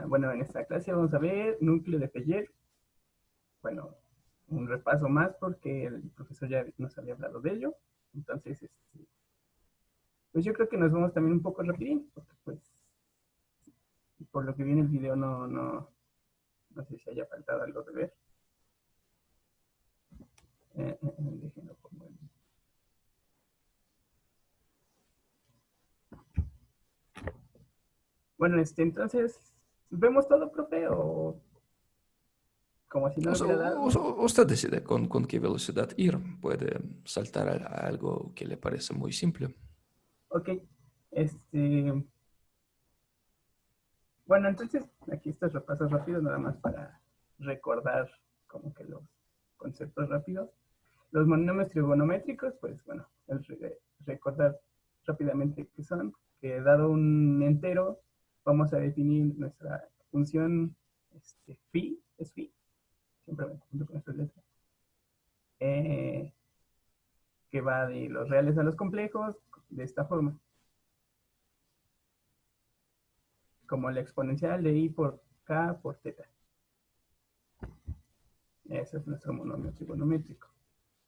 Bueno, en esta clase vamos a ver núcleo de Fayet. Bueno, un repaso más porque el profesor ya nos había hablado de ello. Entonces, pues yo creo que nos vamos también un poco rapidín, porque pues por lo que viene el video no sé si haya faltado algo de ver. Déjenlo como Bueno, entonces, ¿vemos todo, profe? ¿O como si no lo hubiera dado? Usted decide con qué velocidad ir. Puede saltar a algo que le parece muy simple. Ok, este, bueno, entonces aquí estos repasos rápidos, nada más para recordar como que los conceptos rápidos. Los monomios trigonométricos, pues bueno, recordar rápidamente qué son, que dado un entero, vamos a definir nuestra función phi, es phi, siempre me confundo con estas letras, eh, que va de los reales a los complejos, de esta forma, como la exponencial de i por k por θ. Ese es nuestro monomio trigonométrico.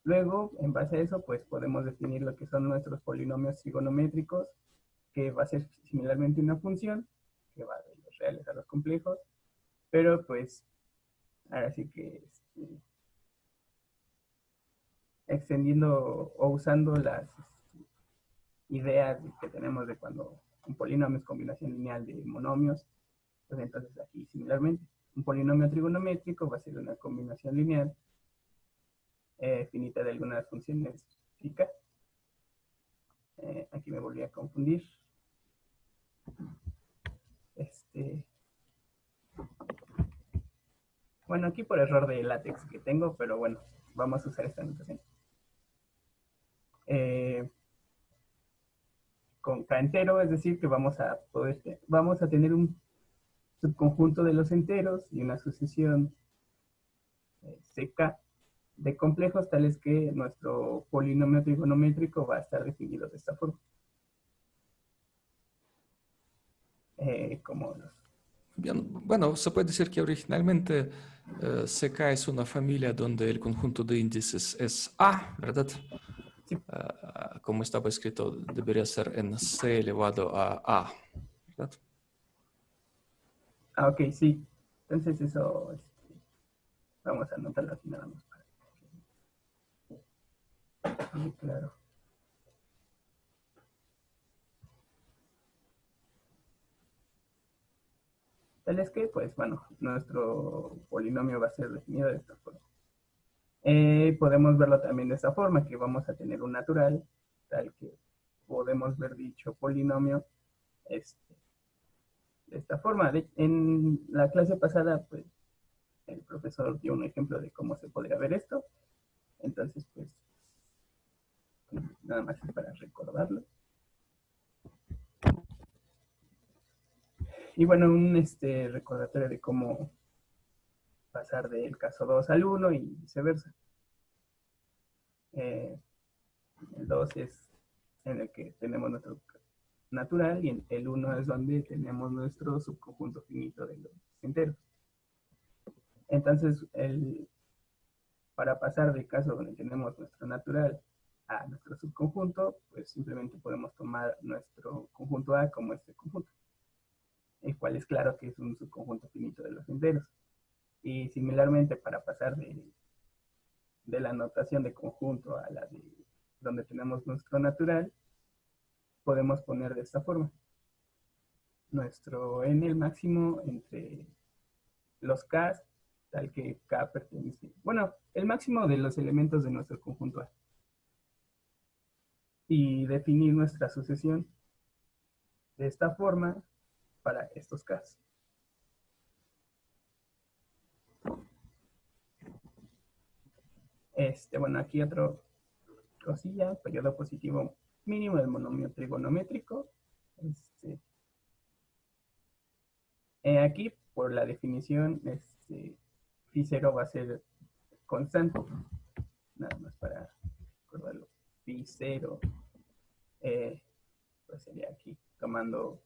Luego, en base a eso, pues podemos definir lo que son nuestros polinomios trigonométricos, que va a ser similarmente una función, que va de los reales a los complejos, pero pues ahora sí que extendiendo o usando las ideas que tenemos de cuando un polinomio es combinación lineal de monomios, pues entonces aquí similarmente, un polinomio trigonométrico va a ser una combinación lineal finita de algunas funciones físicas. Aquí me volví a confundir. Este, bueno, aquí por error de látex que tengo, pero bueno, vamos a usar esta notación. Eh, con K entero, es decir, que vamos a tener un subconjunto de los enteros y una sucesión CK de complejos tales que nuestro polinomio trigonométrico va a estar definido de esta forma. Como los... Bien, bueno, se puede decir que originalmente CK es una familia donde el conjunto de índices es A, ¿verdad? Sí. Como estaba escrito, debería ser en C elevado a A, ¿verdad? Ok, sí. Entonces eso, vamos a anotarlo aquí nada más para que quede claro. Tal es que, pues bueno, nuestro polinomio va a ser definido de esta forma. Podemos verlo también de esta forma, que vamos a tener un natural, tal que podemos ver dicho polinomio de esta forma. En la clase pasada, pues, el profesor dio un ejemplo de cómo se podría ver esto. Entonces, pues, nada más es para recordarlo. Y bueno, un recordatorio de cómo pasar del caso 2 al 1 y viceversa. El 2 es en el que tenemos nuestro natural y el 1 es donde tenemos nuestro subconjunto finito de los enteros. Entonces, para pasar del caso donde tenemos nuestro natural a nuestro subconjunto, pues simplemente podemos tomar nuestro conjunto A como este conjunto, el cual es claro que es un subconjunto finito de los enteros. Y similarmente, para pasar de la notación de conjunto a la de donde tenemos nuestro natural, podemos poner de esta forma. Nuestro n el máximo entre los k, tal que k pertenece, bueno, el máximo de los elementos de nuestro conjunto A. Y definir nuestra sucesión de esta forma para estos casos. Bueno, aquí otro cosilla, periodo positivo mínimo del monomio trigonométrico. Aquí, por la definición, phi 0 va a ser constante, nada más para recordarlo. Phi 0 pues sería aquí, tomando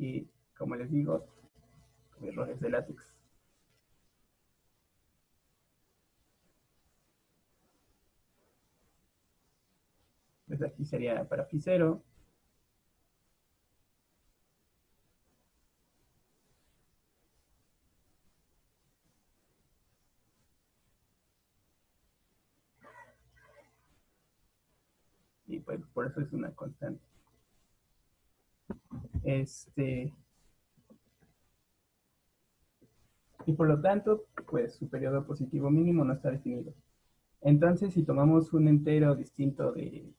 y, como les digo, errores de látex. Pues aquí sería para phi 0. Y pues por eso es una constante. Y por lo tanto, pues su periodo positivo mínimo no está definido. Entonces, si tomamos un entero distinto del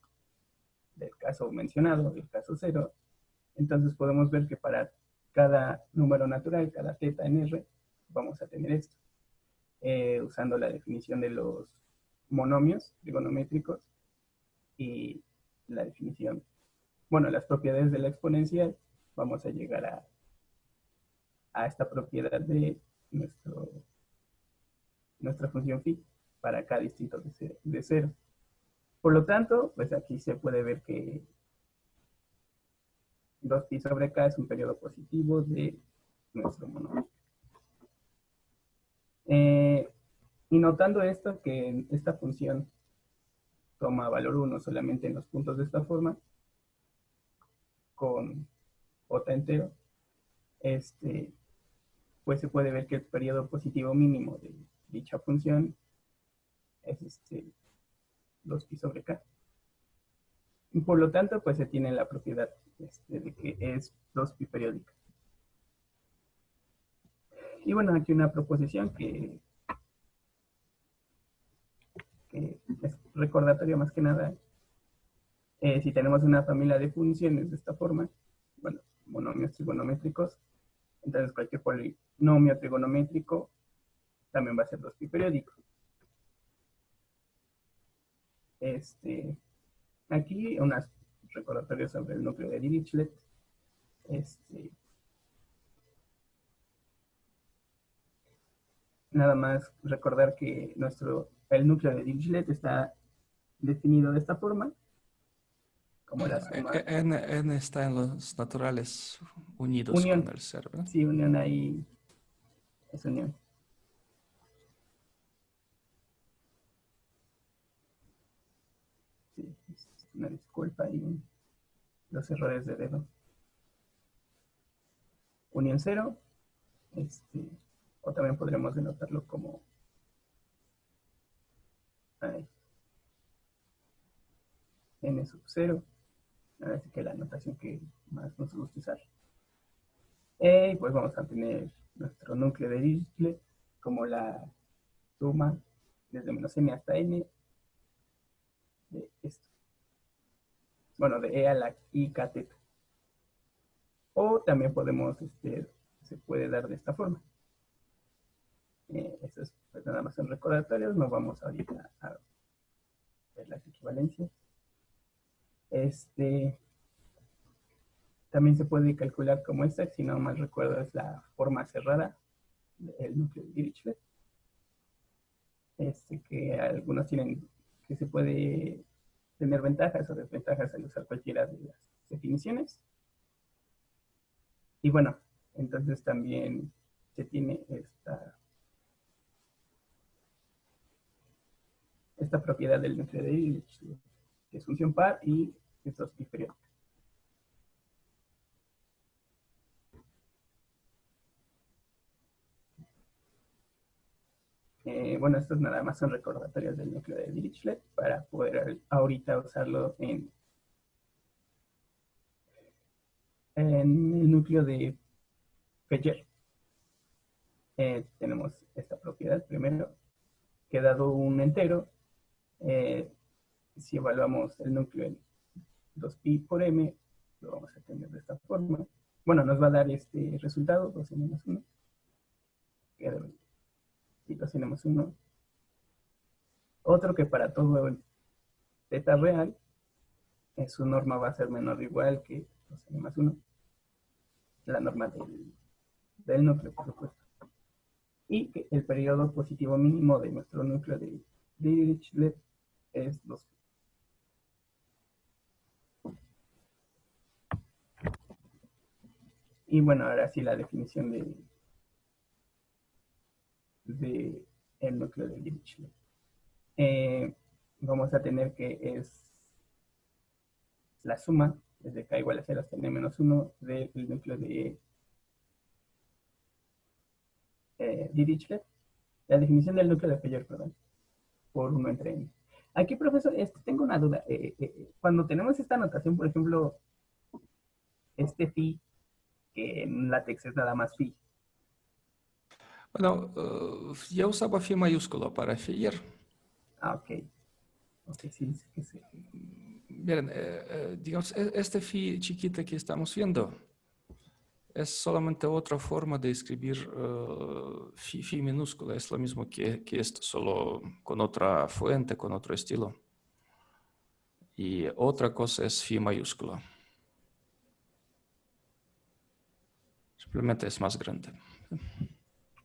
caso mencionado, del caso 0, entonces podemos ver que para cada número natural, cada θ en R, vamos a tener esto. Usando la definición de los monomios trigonométricos y la definición, bueno, las propiedades de la exponencial, vamos a llegar a esta propiedad de nuestra función phi para cada distinto de 0. Por lo tanto, pues aquí se puede ver que 2pi sobre k es un periodo positivo de nuestro monomio. Y notando esto, que esta función toma valor 1 solamente en los puntos de esta forma, con j entero, pues se puede ver que el periodo positivo mínimo de dicha función es 2pi sobre k. Y por lo tanto, pues se tiene la propiedad de que es 2pi periódica. Y bueno, aquí una proposición que es recordatorio más que nada. Si tenemos una familia de funciones de esta forma, bueno, monomios trigonométricos, entonces cualquier polinomio trigonométrico también va a ser 2pi periódico. Aquí unas recordatorios sobre el núcleo de Dirichlet. Nada más recordar que el núcleo de Dirichlet está definido de esta forma, como la suma. N está en los naturales unidos Unión. con el ser, ¿verdad? Sí, unión ahí es unión. Sí, una disculpa ahí, los errores de dedo. Unión 0, o también podremos denotarlo como n sub 0, así que la notación que más nos gusta usar. Y pues vamos a tener nuestro núcleo de Dirichlet como la suma desde menos n hasta n de esto. Bueno, de e a la i k θ. O también podemos, se puede dar de esta forma. Eso es pues, nada más en recordatorios, no vamos ahorita a ver las equivalencias. También se puede calcular como esta, si no mal recuerdo es la forma cerrada del núcleo de Dirichlet. Que algunos tienen, que se puede tener ventajas o desventajas al usar cualquiera de las definiciones. Y bueno, entonces también se tiene esta propiedad del núcleo de Dirichlet, que es función par y es 2pi periódica. Bueno, estos nada más son recordatorios del núcleo de Dirichlet para poder ahorita usarlo en el núcleo de Feyer. Tenemos esta propiedad primero, que dado un entero, si evaluamos el núcleo en 2pi por m, lo vamos a tener de esta forma. Bueno, nos va a dar este resultado, 2n menos 1. Y 2n menos 1. Otro que para todo el θ real, su norma va a ser menor o igual que 2n más 1. La norma del núcleo, por supuesto. Y que el periodo positivo mínimo de nuestro núcleo de Dirichlet es 2. Y bueno, ahora sí la definición de el núcleo de Dirichlet. Vamos a tener que es la suma desde k igual a 0 hasta n menos 1 del núcleo de Dirichlet. La definición del núcleo de Peyer, perdón, por 1 entre n. Aquí, profesor, tengo una duda. Cuando tenemos esta notación, por ejemplo, este phi, que en látex es nada más phi. Bueno, yo usaba phi mayúsculo para Fourier. Ah, ok. Ok, sí, sí, sí. Miren, digamos, este phi chiquita que estamos viendo es solamente otra forma de escribir phi minúscula. Es lo mismo que esto, solo con otra fuente, con otro estilo. Y otra cosa es phi mayúscula. Simplemente es más grande.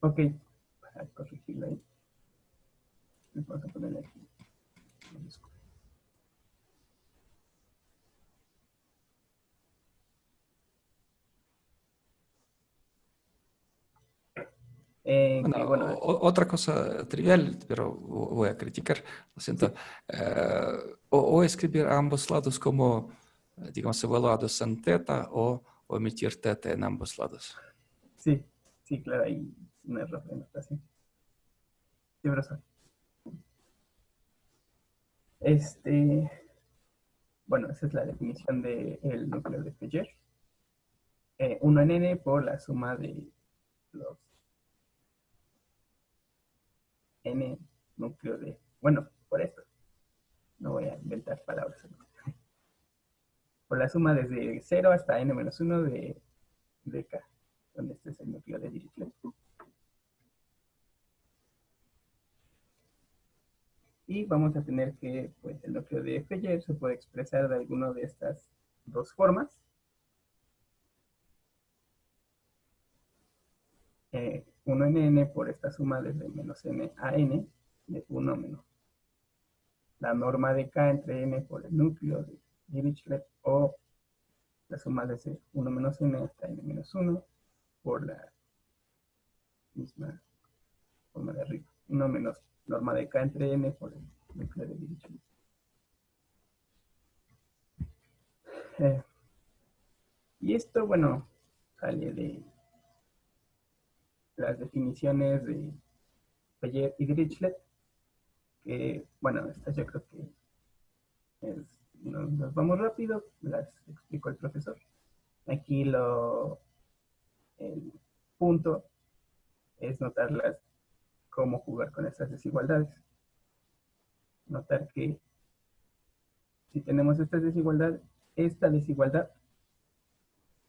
Ok, para corregirlo ahí. Vamos a ponerle aquí. Bueno, Que bueno, otra cosa trivial, pero voy a criticar, lo siento. sí, O escribir a ambos lados como, digamos, evaluados en teta o omitir teta en ambos lados. sí, sí, claro, hay un error de notación. Sí, profesor. Bueno, esa es la definición del núcleo de Fourier. 1 en n por la suma de los n núcleo de, bueno, por esto, no voy a inventar palabras. Por la suma desde 0 hasta n menos 1 de k, donde este es el núcleo de Dirichlet. Y vamos a tener que, pues, el núcleo de Fourier se puede expresar de alguna de estas dos formas. 1 en n por esta suma desde menos n a n, de 1 menos la norma de k entre n por el núcleo de Dirichlet, o la suma desde 1 menos n hasta n menos 1 por la misma forma de arriba. 1 menos norma de k entre n por el núcleo de Dirichlet. Y esto, bueno, sale de las definiciones de Fourier y Dirichlet, que, bueno, estas yo creo que nos vamos rápido, las explicó el profesor. Aquí el punto es notar cómo jugar con estas desigualdades. Notar que si tenemos esta desigualdad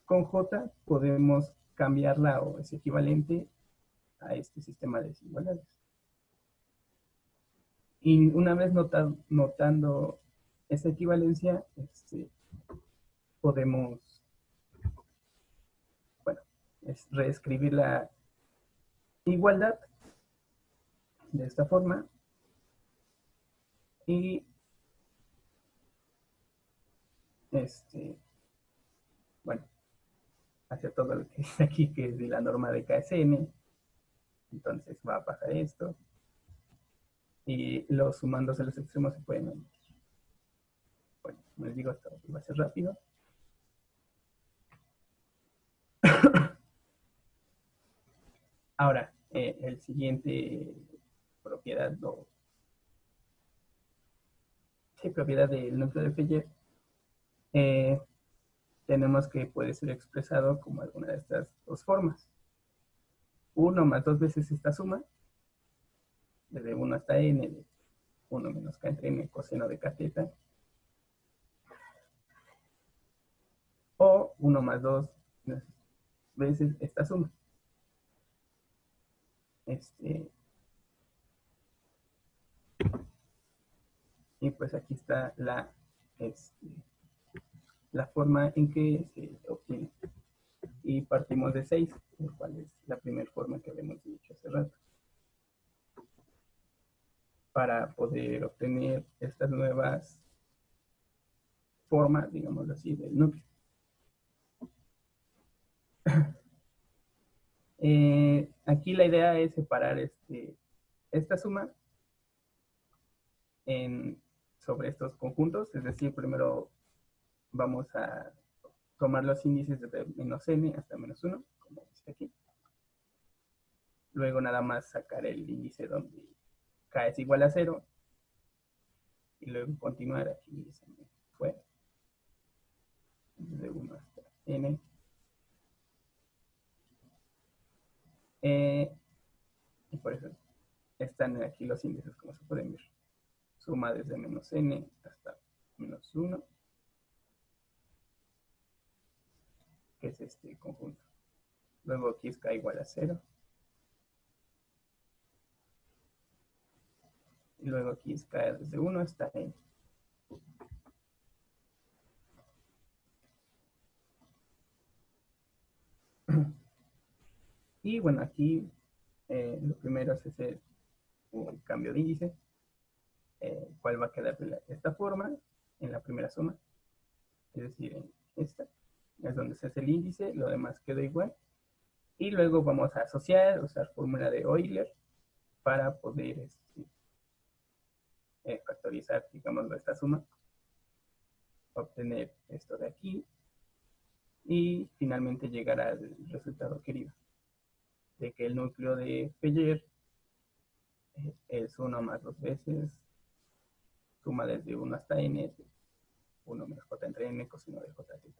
con J podemos cambiarla o es equivalente a este sistema de desigualdades. Y una vez notando esa equivalencia, podemos, bueno, reescribir la igualdad de esta forma y bueno, hacia todo lo que dice aquí, que es de la norma de KSN, entonces va a pasar esto, y los sumandos a los extremos se pueden omitir. Bueno, como les digo, esto va a ser rápido. Ahora, el siguiente propiedad, propiedad del núcleo de Fourier, tenemos que puede ser expresado como alguna de estas dos formas. 1 más 2 veces esta suma, desde 1 hasta n, de 1 menos k entre n coseno de k teta, o 1 más 2 veces esta suma. Y pues aquí está la forma en que se obtiene. Y partimos de 6, el cual es la primera forma que habíamos dicho hace rato. Para poder obtener estas nuevas formas, digamos así, del núcleo. Aquí la idea es separar esta suma sobre estos conjuntos, es decir, primero vamos a tomar los índices de menos n hasta menos 1, como dice aquí. Luego nada más sacar el índice donde k es igual a 0. Y luego continuar, aquí se me fue. Desde 1 hasta n. Y por eso están aquí los índices, como se pueden ver. Suma desde menos n hasta menos 1, que es este conjunto. Luego aquí es k igual a 0. Y luego aquí es k desde 1 hasta n. Y bueno, aquí lo primero es hacer un cambio de índice, cuál va a quedar de esta forma en la primera suma, es decir, en esta, es donde se hace el índice, lo demás queda igual. Y luego vamos a asociar, usar fórmula de Euler para poder factorizar, digamos, esta suma, obtener esto de aquí y finalmente llegar al resultado querido, de que el núcleo de Feller es 1 más 2 veces suma desde 1 hasta n, 1 menos j entre n coseno de j θ.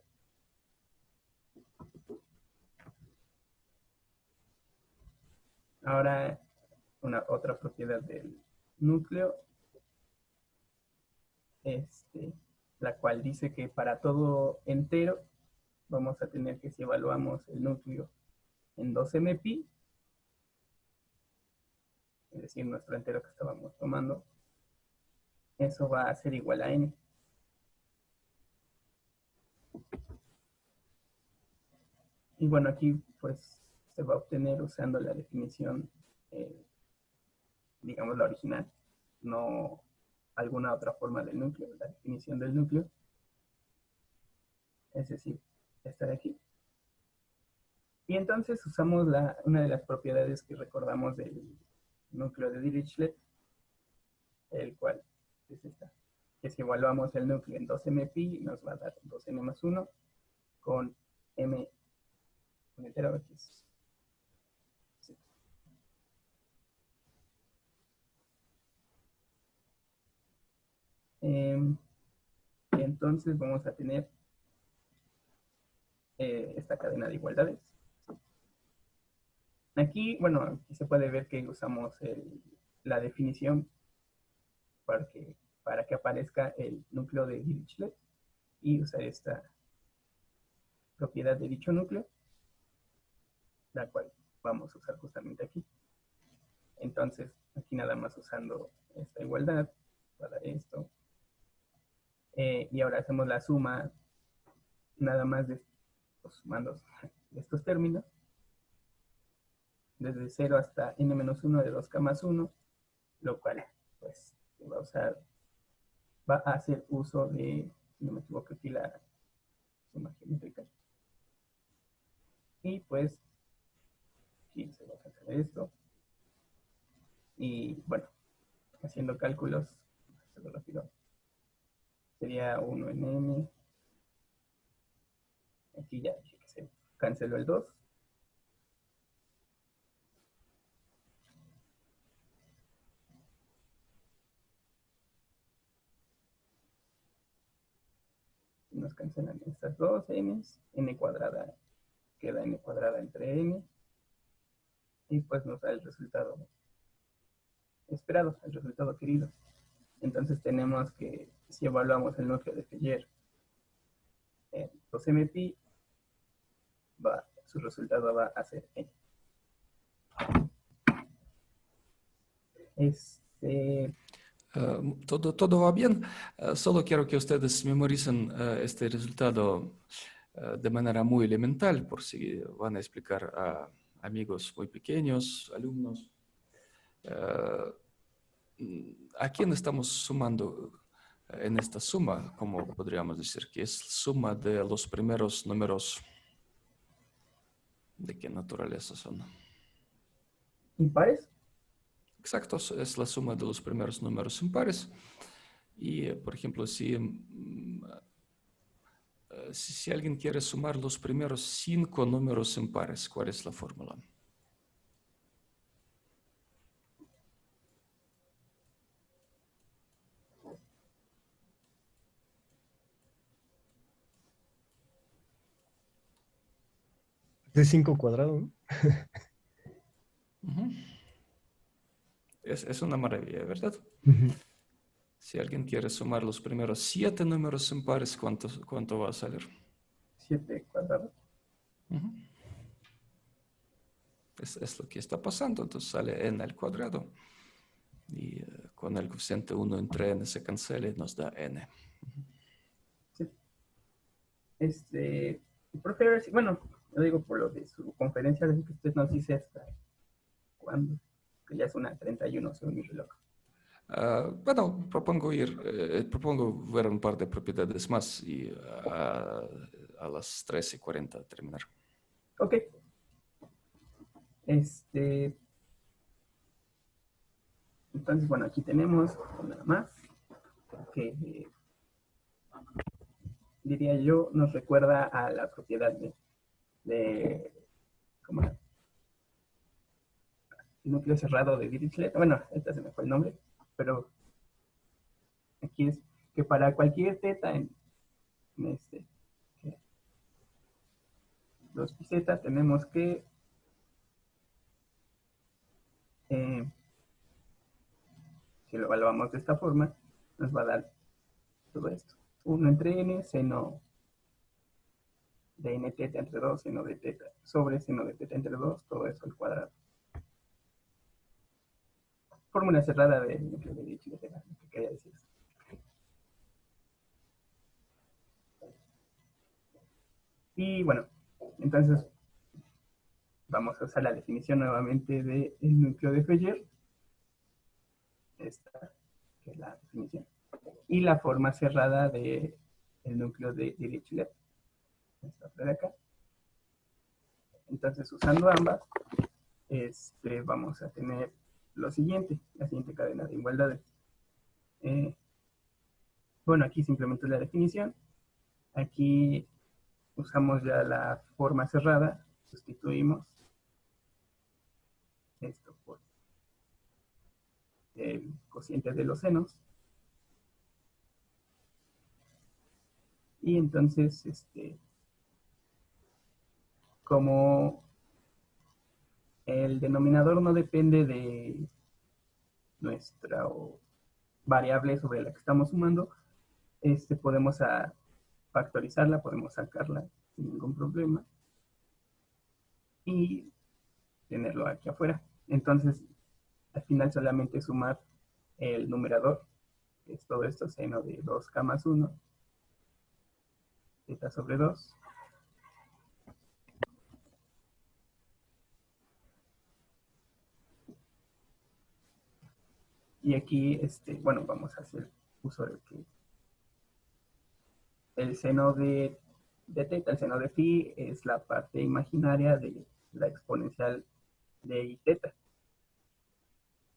Ahora, otra propiedad del núcleo, la cual dice que para todo entero vamos a tener que, si evaluamos el núcleo en 2mπ, es decir, nuestro entero que estábamos tomando, eso va a ser igual a n. Y bueno, aquí pues se va a obtener usando la definición, digamos la original, no alguna otra forma del núcleo, la definición del núcleo, es decir, esta de aquí. Y entonces usamos una de las propiedades que recordamos del núcleo de Dirichlet, el cual es esta, que si evaluamos el núcleo en 2mπ nos va a dar 2n más 1 con m entero x. Sí. Y entonces vamos a tener esta cadena de igualdades. Aquí, bueno, aquí se puede ver que usamos la definición para que aparezca el núcleo de Dirichlet y usar esta propiedad de dicho núcleo, la cual vamos a usar justamente aquí. Entonces, aquí nada más usando esta igualdad, va a dar esto. Y ahora hacemos la suma nada más de los sumandos de estos términos, desde 0 hasta n-1 de 2k más 1, lo cual pues va a hacer uso de, si no me equivoco aquí, la suma geométrica. Y pues aquí se va a hacer esto. Y bueno, haciendo cálculos, rápido, sería 1 en n. Aquí ya dije que se canceló el 2. Nos cancelan estas dos n's, n cuadrada queda n cuadrada entre n, y pues nos da el resultado esperado, el resultado querido. Entonces tenemos que, si evaluamos el núcleo de Feller en 2mπ, su resultado va a ser n. Todo va bien. Solo quiero que ustedes memoricen este resultado de manera muy elemental, por si van a explicar a amigos muy pequeños, alumnos. ¿A quién estamos sumando en esta suma? Como podríamos decir que es suma de los primeros números ¿De qué naturaleza son? ¿Impares? Exacto, es la suma de los primeros números impares. Y, por ejemplo, si alguien quiere sumar los primeros 5 números impares, ¿cuál es la fórmula? De 5 cuadrado, ¿no? Ujú. Es una maravilla, ¿verdad? Ujú. Si alguien quiere sumar los primeros 7 números impares, ¿cuánto va a salir? 7 cuadrados. Ujú. Es lo que está pasando, entonces sale n al cuadrado. Y con el coeficiente 1 entre n se cancela y nos da n. Sí. Profe, bueno, lo digo por lo de su conferencia, de que usted nos dice hasta cuándo, que ya es una 31 según mi reloj. Bueno, propongo ver un par de propiedades más y a las 13:40 terminar. Ok. Entonces, bueno, aquí tenemos una más que diría yo nos recuerda a la propiedad de ¿cómo era? El núcleo cerrado de Dirichlet. Bueno, esta se me fue el nombre, pero aquí es que para cualquier teta en 2 pi z tenemos que eh, si lo evaluamos de esta forma, nos va a dar todo esto. 1 entre n, seno de n teta entre 2, seno de teta sobre seno de teta entre 2, todo eso al cuadrado. Fórmula cerrada de núcleo de Dirichlet, lo que quería decir. Y bueno, entonces vamos a usar la definición nuevamente del núcleo de Feyer. Esta que es la definición. Y la forma cerrada del núcleo de Dirichlet. Esta de acá. Entonces, usando ambas, vamos a tener lo siguiente, la siguiente cadena de igualdades. Bueno, aquí simplemente es la definición. Aquí usamos ya la forma cerrada, sustituimos esto por el cociente de los senos. Y entonces, como el denominador no depende de nuestra variable sobre la que estamos sumando, podemos factorizarla, podemos sacarla sin ningún problema y tenerlo aquí afuera. Entonces, al final solamente sumar el numerador, que es todo esto, seno de 2k más 1, zeta sobre 2. Y aquí, bueno, vamos a hacer uso de que el seno de teta, el seno de phi, es la parte imaginaria de la exponencial de i teta.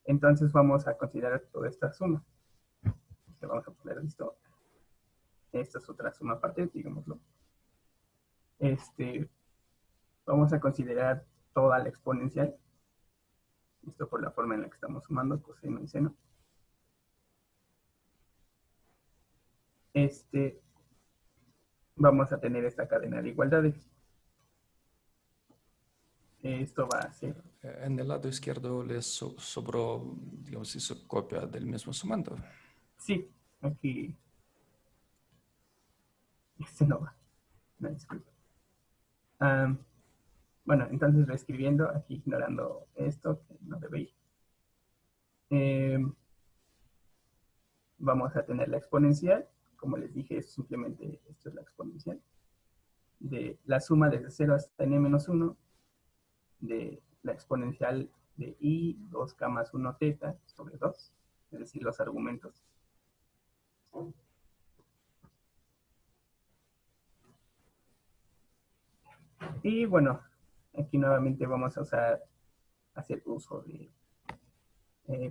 Entonces vamos a considerar toda esta suma. Vamos a poner esto. Esta es otra suma aparte, digámoslo. Vamos a considerar toda la exponencial. Esto por la forma en la que estamos sumando, coseno y seno. Vamos a tener esta cadena de igualdades. Esto va a ser... En el lado izquierdo les sobró, digamos, hizo copia del mismo sumando. Sí, aquí... Este no va. No, disculpa. Bueno, entonces reescribiendo, aquí ignorando esto, que no debe ir. Vamos a tener la exponencial. Como les dije, es simplemente, esto es la exponencial. De la suma desde 0 hasta n menos 1 de la exponencial de i 2k más 1 teta sobre 2, es decir, los argumentos. Y bueno, aquí nuevamente vamos a hacer uso de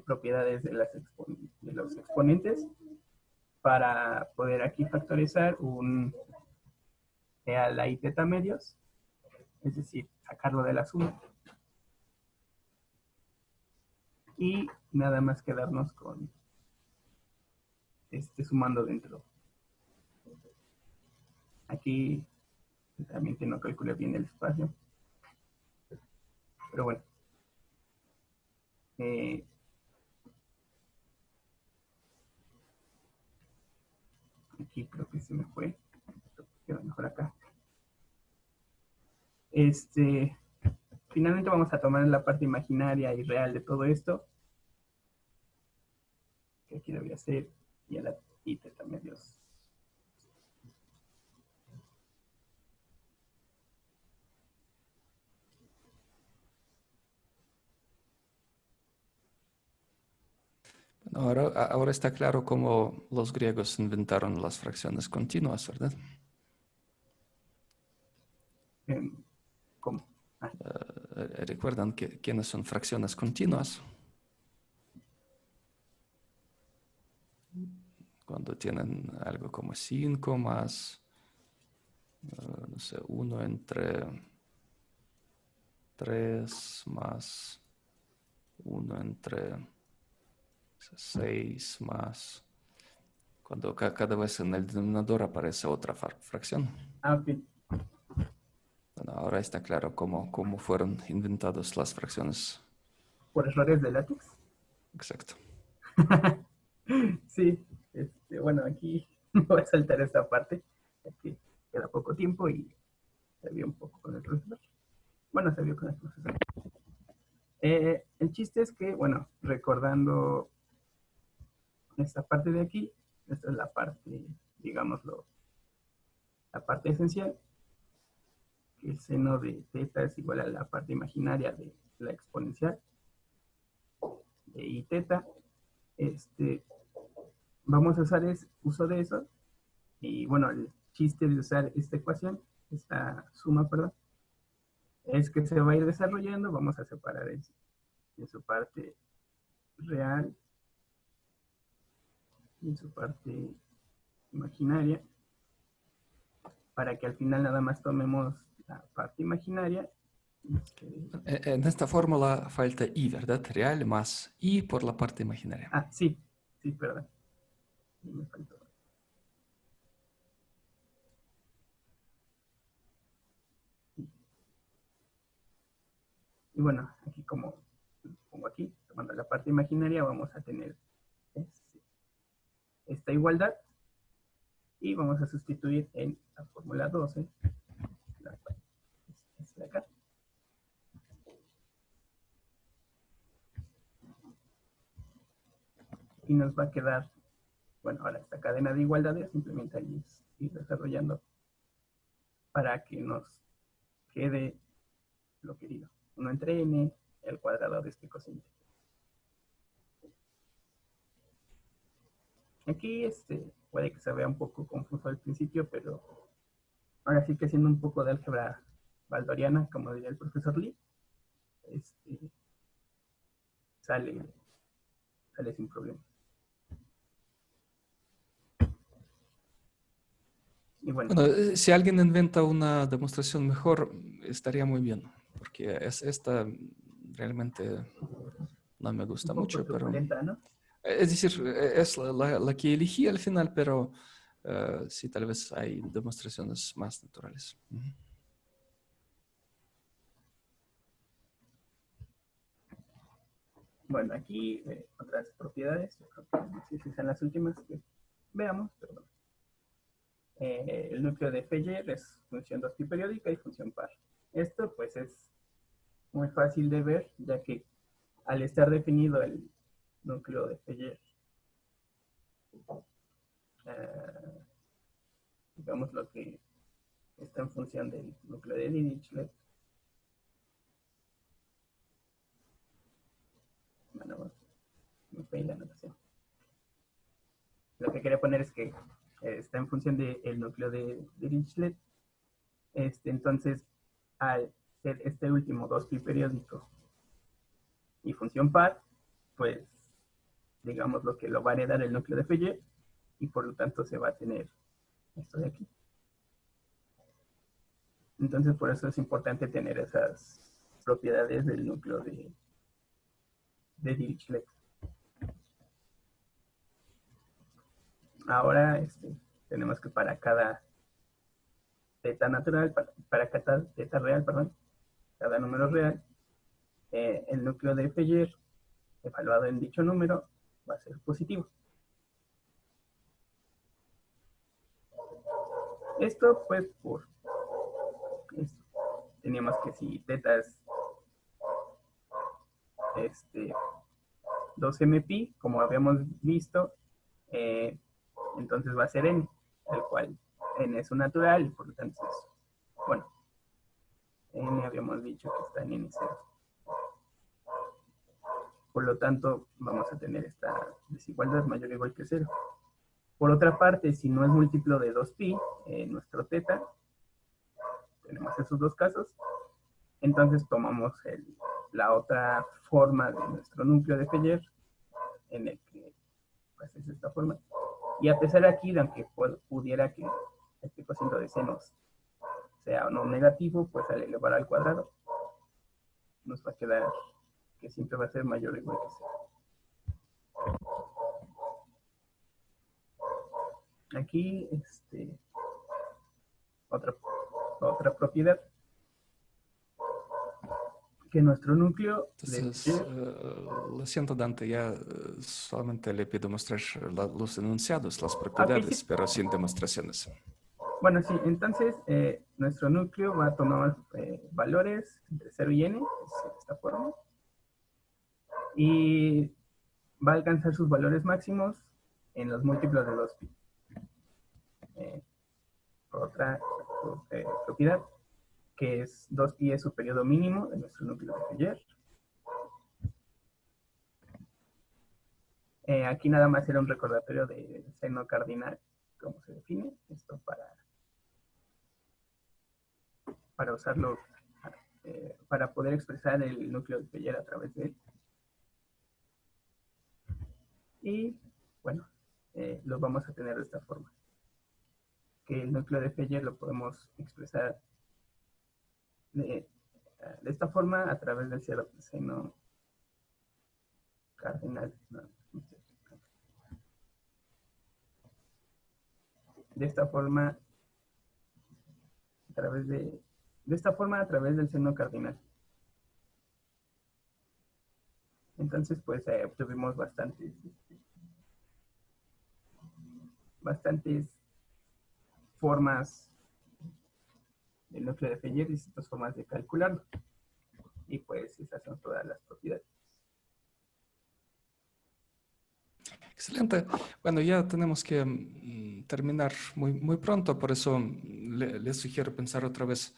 propiedades de los exponentes para poder aquí factorizar a la i teta medios, es decir, sacarlo de la suma. Y nada más quedarnos con sumando dentro. Aquí realmente no calculé bien el espacio. Pero bueno. Aquí creo que se me fue. Queda mejor acá. Finalmente vamos a tomar la parte imaginaria y real de todo esto. Que aquí lo voy a hacer. Y a la i teta medios. Ahora está claro cómo los griegos inventaron las fracciones continuas, ¿verdad? ¿Cómo? ¿Recuerdan quiénes son fracciones continuas? Cuando tienen algo como 5 más, no sé, 1 entre 3 más 1 entre 6 más, cuando cada vez en el denominador aparece otra fracción. Ok. Bueno, ahora está claro cómo fueron inventadas las fracciones. Por errores de látex. Exacto. Sí. Bueno, aquí voy a saltar esta parte. Aquí queda poco tiempo y se vio un poco con el profesor. Bueno, se vio con el profesor. El chiste es que, bueno, recordando esta parte de aquí, esta es la parte, digámoslo, la parte esencial, que el seno de teta es igual a la parte imaginaria de la exponencial de i teta. Vamos a hacer uso de eso, y bueno, el chiste de usar esta ecuación, esta suma, perdón, es que se va a ir desarrollando. Vamos a separar en su parte real y en su parte imaginaria, para que al final nada más tomemos la parte imaginaria. En esta fórmula falta i, ¿verdad? Real más i por la parte imaginaria. Ah, sí, perdón. Me faltó. Y bueno, aquí como pongo aquí, tomando la parte imaginaria, vamos a tener esta igualdad, y vamos a sustituir en la fórmula 12, la cual es de acá. Y nos va a quedar, bueno, ahora esta cadena de igualdades, simplemente ahí es ir desarrollando para que nos quede lo querido. 1 entre n, el cuadrado de este cociente. Aquí puede que se vea un poco confuso al principio, pero ahora sí que haciendo un poco de álgebra baldoriana, como diría el profesor Lee, sale sin problema. Y bueno, Si alguien inventa una demostración mejor, estaría muy bien, porque esta realmente no me gusta un poco mucho, pero... truculenta, ¿no? Es decir, es la que elegí al final, pero sí, tal vez hay demostraciones más naturales. Bueno, aquí otras propiedades, yo creo que no sé si son las últimas que veamos, pero bueno. El núcleo de Feyer es función 2pi periódica y función par. Esto pues es muy fácil de ver, ya que al estar definido el núcleo de Feyer, digamos lo que está en función del núcleo de Dirichlet. Bueno, me fue la anotación. Lo que quería poner es que está en función del núcleo de Dirichlet. Entonces, al ser este último 2pi periódico y función par, pues digamos lo que lo va a heredar el núcleo de Fourier, y por lo tanto se va a tener esto de aquí. Entonces por eso es importante tener esas propiedades del núcleo de Dirichlet. Ahora tenemos que para cada teta natural, para cada teta real, perdón, cada número real, el núcleo de Fourier evaluado en dicho número va a ser positivo. Esto pues por esto. Teníamos que si teta es 2mpi, como habíamos visto, entonces va a ser n, el cual n es un natural y por lo tanto es, bueno, n habíamos dicho que está en n0. Por lo tanto, vamos a tener esta desigualdad mayor o igual que 0. Por otra parte, si no es múltiplo de 2pi, nuestro teta, tenemos esos dos casos, entonces tomamos la otra forma de nuestro núcleo de Fourier, en el que pues, es esta forma. Y a pesar de aquí, de aunque pudiera que este cociente de senos sea o no negativo, pues al elevar al cuadrado, nos va a quedar que siempre va a ser mayor o igual que 0. Aquí, otra propiedad, que nuestro núcleo Entonces, lo siento, Dante, ya solamente le pido mostrar los enunciados, las propiedades, sí. pero sin demostraciones. Bueno, sí, entonces nuestro núcleo va a tomar valores entre 0 y n, es de esta forma, y va a alcanzar sus valores máximos en los múltiplos de 2pi. Otra propiedad, que es 2pi es su periodo mínimo de nuestro núcleo de Fourier. Aquí nada más era un recordatorio de seno cardinal, cómo se define, esto para usarlo, para poder expresar el núcleo de Fourier a través de él. Y bueno, lo vamos a tener de esta forma, que el núcleo de Fourier lo podemos expresar de esta forma a través del seno cardinal. De esta forma a través del seno cardinal. Entonces pues obtuvimos bastantes formas del núcleo de Fourier, distintas formas de calcularlo, y pues esas son todas las propiedades. Excelente. Bueno, ya tenemos que terminar muy pronto, por eso les sugiero pensar otra vez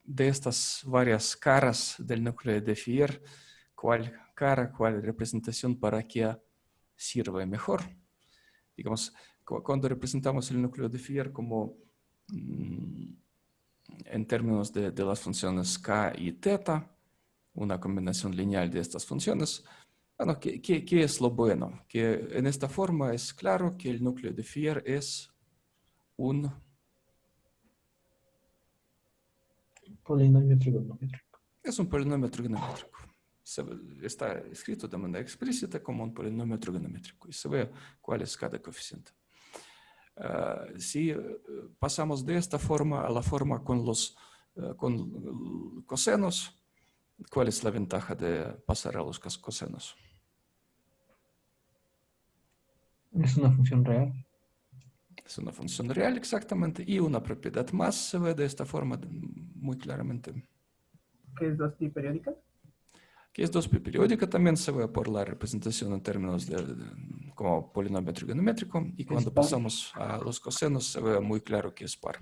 de estas varias caras del núcleo de Fourier, cuál cara, cuál representación para qué sirve mejor. Digamos, cuando representamos el núcleo de Fourier como en términos de las funciones k y θ, una combinación lineal de estas funciones, bueno, ¿qué es lo bueno? Que en esta forma es claro que el núcleo de Fourier es un polinomio trigonométrico. Es un polinomio trigonométrico. Está escrito de manera explícita como un polinomio trigonométrico y se ve cuál es cada coeficiente. Si pasamos de esta forma a la forma con cosenos, ¿cuál es la ventaja de pasar a los cosenos? Es una función real. Es una función real, exactamente. Y una propiedad más se ve de esta forma muy claramente. ¿Qué es 2pi periódica? Que es 2pi periódica también se ve por la representación en términos como polinomio trigonométrico, y cuando pasamos a los cosenos se ve muy claro que es par.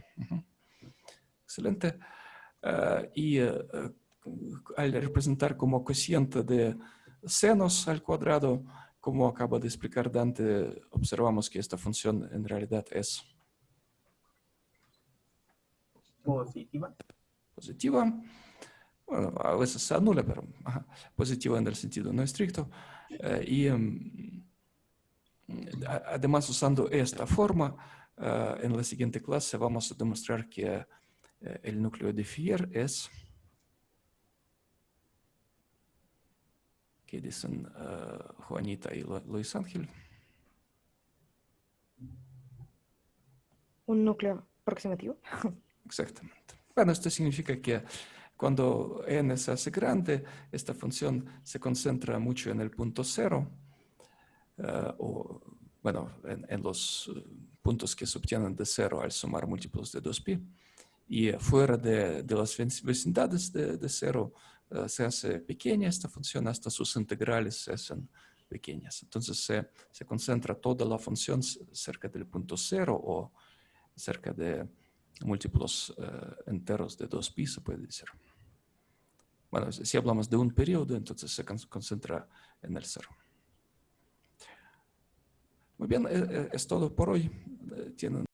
Excelente. Y al representar como cociente de senos al cuadrado, como acaba de explicar Dante, observamos que esta función en realidad es positiva. positiva. Bueno, a veces se anula, pero positiva en el sentido no estricto. Además, usando esta forma, en la siguiente clase vamos a demostrar que el núcleo de Fier es, ¿qué dicen Juanita y Luis Ángel? Un núcleo aproximativo. Exactamente. Bueno, esto significa que cuando n se hace grande, esta función se concentra mucho en el punto cero, o bueno, en los puntos que se obtienen de cero al sumar múltiplos de 2pi. Y fuera de las vecindades de cero se hace pequeña esta función, hasta sus integrales se hacen pequeñas. Entonces se concentra toda la función cerca del punto cero o cerca de múltiplos enteros de 2pi, se puede decir. Bueno, si hablamos de un periodo, entonces se concentra en el cero. Muy bien, es todo por hoy. Tienen